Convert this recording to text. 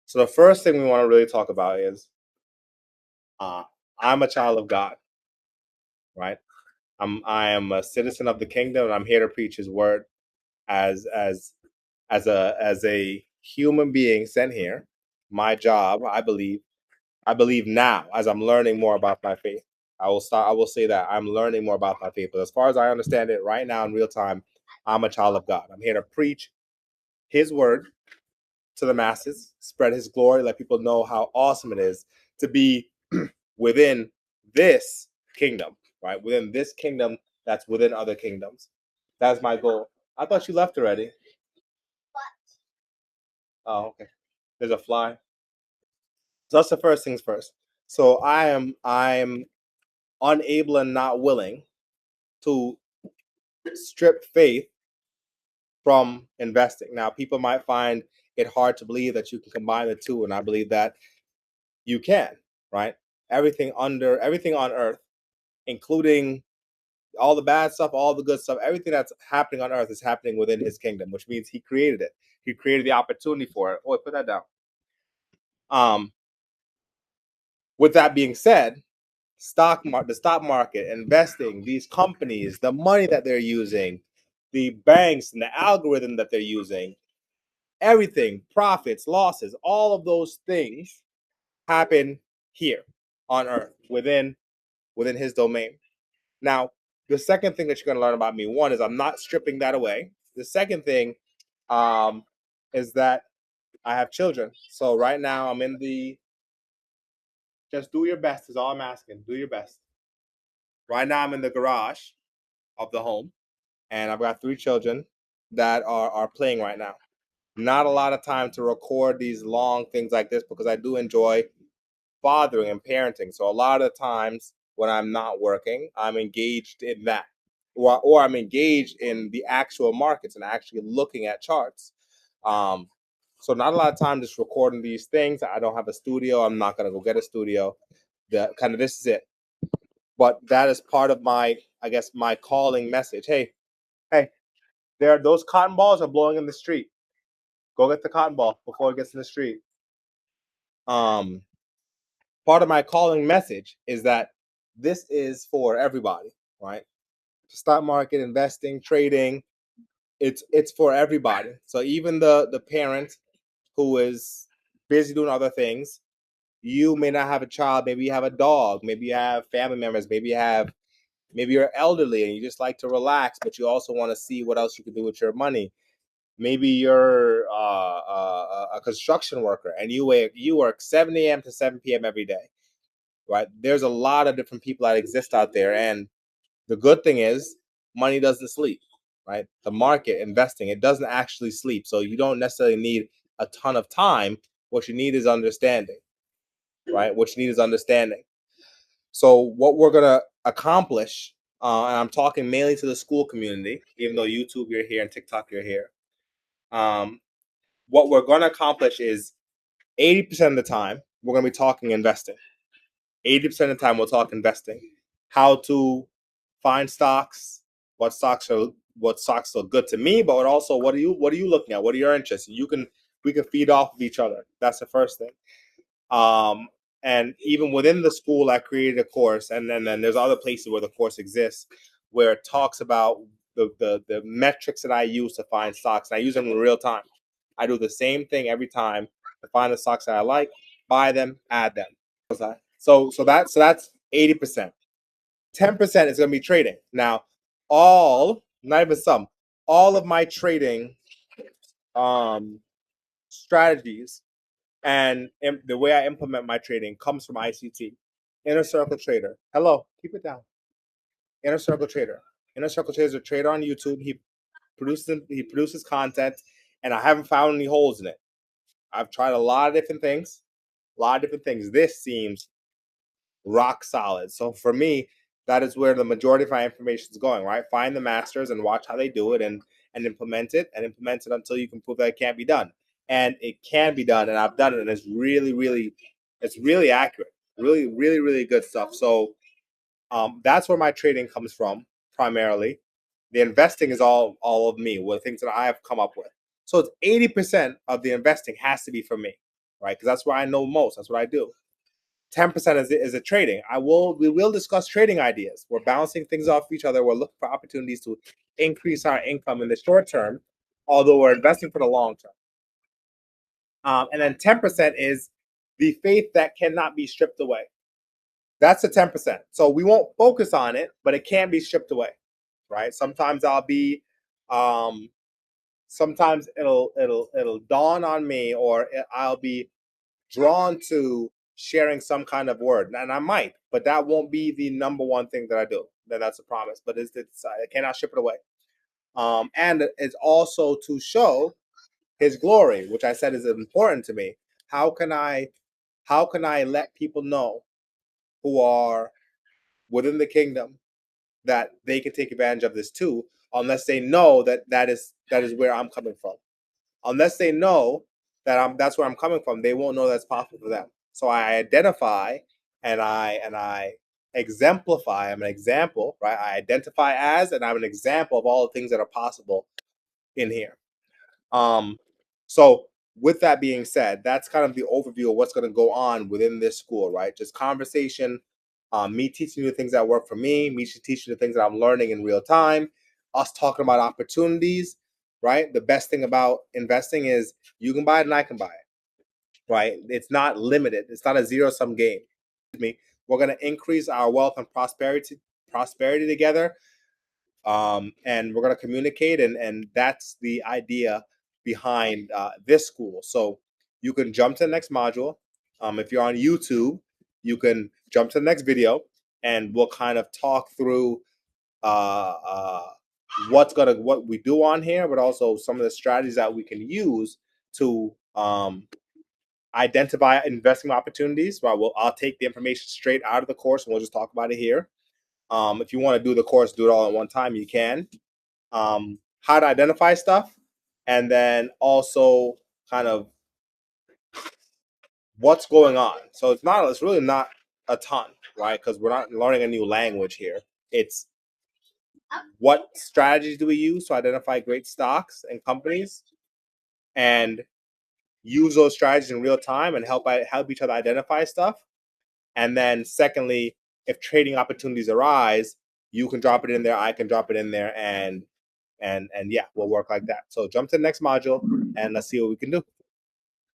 So the first thing we want to really talk about is uh, I'm a child of God, right? I am a citizen of the kingdom, and I'm here to preach His word as a human being sent here. My job, I believe now, as I'm learning more about my faith. I will say that I'm learning more about my faith. But as far as I understand it right now in real time, I'm a child of God. I'm here to preach His word to the masses, spread His glory, let people know how awesome it is to be within this kingdom, right? Within this kingdom that's within other kingdoms. That's my goal. I thought you left already. Oh, okay. There's a fly. So that's the first things first. So I'm unable and not willing to strip faith from investing. Now, people might find it hard to believe that you can combine the two, and I believe that you can, right? Everything on earth, including all the bad stuff, all the good stuff, everything that's happening on earth is happening within His kingdom, which means He created it. He created the opportunity for it. Oh, put that down. Um, with that being said, the stock market, investing, these companies, the money that they're using, the banks and the algorithm that they're using, everything, profits, losses, all of those things happen here on earth within His domain. Now, the second thing that you're going to learn about me, one, is I'm not stripping that away. The second thing is that I have children. So right now I'm in the just do your best is all I'm asking. Do your best. Right now I'm in the garage of the home, and I've got three children that are playing right now. Not a lot of time to record these long things like this because I do enjoy fathering and parenting. So a lot of the times when I'm not working, I'm engaged in that. Or I'm engaged in the actual markets and actually looking at charts. Um, so not a lot of time just recording these things. I don't have a studio. I'm not gonna go get a studio. The kind of this is it. But that is part of my, I guess, my calling message. Hey, those cotton balls are blowing in the street. Go get the cotton ball before it gets in the street. Um, Part of my calling message is that this is for everybody, right? Stock market, investing, trading, it's for everybody. So even the parent who is busy doing other things, you may not have a child, maybe you have a dog, maybe you have family members, maybe you're elderly and you just like to relax, but you also want to see what else you can do with your money. Maybe you're a construction worker and you work 7 a.m. to 7 p.m. every day, right? There's a lot of different people that exist out there, and the good thing is money doesn't sleep, right? The market, investing, it doesn't actually sleep, so you don't necessarily need a ton of time. What you need is understanding, right? What you need is understanding. So what we're gonna accomplish, and I'm talking mainly to the school community, even though YouTube you're here and TikTok you're here. Um, what we're gonna accomplish is 80% of the time we're gonna be talking investing. 80% of the time we'll talk investing, how to find stocks, what stocks look good to me, but also what are you looking at? What are your interests? We can feed off of each other. That's the first thing. Um, and even within the school, I created a course, and then there's other places where the course exists, where it talks about the metrics that I use to find stocks, and I use them in real time. I do the same thing every time to find the stocks that I like, buy them, add them. So that's 80%. 10% is going to be trading. Now, not even some, all of my trading um, strategies and the way I implement my trading comes from ICT. Inner Circle Trader. Hello, keep it down. Inner Circle Trader. Inner Circle Trader is a trader on YouTube. He produces content, and I haven't found any holes in it. I've tried a lot of different things. This seems rock solid. So for me, that is where the majority of my information is going, right? Find the masters and watch how they do it and implement it until you can prove that it can't be done. And it can be done, and I've done it, and it's really accurate. Really, really, really good stuff. So that's where my trading comes from primarily. The investing is all of me, with things that I have come up with. So it's 80% of the investing has to be for me. right? Because that's where I know most. That's what I do. 10% is a trading. We will discuss trading ideas. We're bouncing things off each other. We're looking for opportunities to increase our income in the short term, although we're investing for the long term. And then 10% is the faith that cannot be stripped away. That's the 10%. So we won't focus on it, but it can be stripped away, right? Sometimes sometimes it'll dawn on me, or I'll be drawn to sharing some kind of word, and I might, but that won't be the number one thing that I do. That's a promise, but I cannot strip it away. And it's also to show His glory, which I said is important to me. How can I let people know who are within the kingdom that they can take advantage of this too, unless they know that is where I'm coming from. Unless they know that's where I'm coming from, they won't know that's possible for them. So I identify and I exemplify. I'm an example, right? I identify as, and I'm an example of all the things that are possible in here. So with that being said, that's kind of the overview of what's going to go on within this school, right? Just conversation, me teaching you the things that work for me teaching you the things that I'm learning in real time, us talking about opportunities, right? The best thing about investing is you can buy it and I can buy it, right? It's not limited. It's not a zero-sum game. We're going to increase our wealth and prosperity together, and we're going to communicate, and that's the idea behind this school. So you can jump to the next module. If you're on YouTube, you can jump to the next video, and we'll kind of talk through what we do on here, but also some of the strategies that we can use to identify investing opportunities. Well, I'll take the information straight out of the course, and we'll just talk about it here. If you want to do the course, do it all at one time, you can. How to identify stuff, and then also kind of what's going on. So it's really not a ton, right? Because we're not learning a new language here. It's what strategies do we use to identify great stocks and companies, and use those strategies in real time and help each other identify stuff. And then secondly, if trading opportunities arise, you can drop it in there, I can drop it in there, and yeah, we'll work like that. So jump to the next module and let's see what we can do.